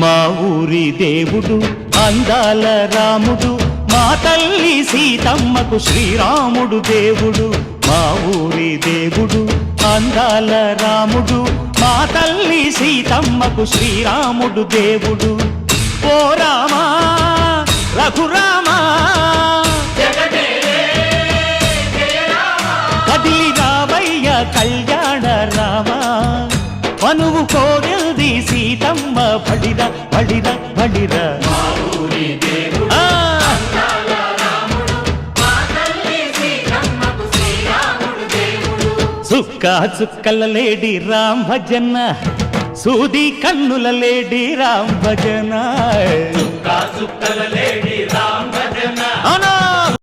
మా ఊరి దేవుడు అందాల రాముడు, మా తల్లి సీతమ్మకు శ్రీరాముడు దేవుడు. మా ఊరి దేవుడు అందాల రాముడు, మా తల్లి సీతమ్మకు శ్రీరాముడు దేవుడు. ఓ రామా రఘురామా కదిలి రావయ్య కళ్యాణ రామా, మనువు కోరెల్ది సీతమ్మ బడిర బడిర బడిర. సుక్క చుక్కల లేడి రామ్ భజన, సూది కన్నుల లేడి రామ్ భజన. చుక్క చుక్కల లేడి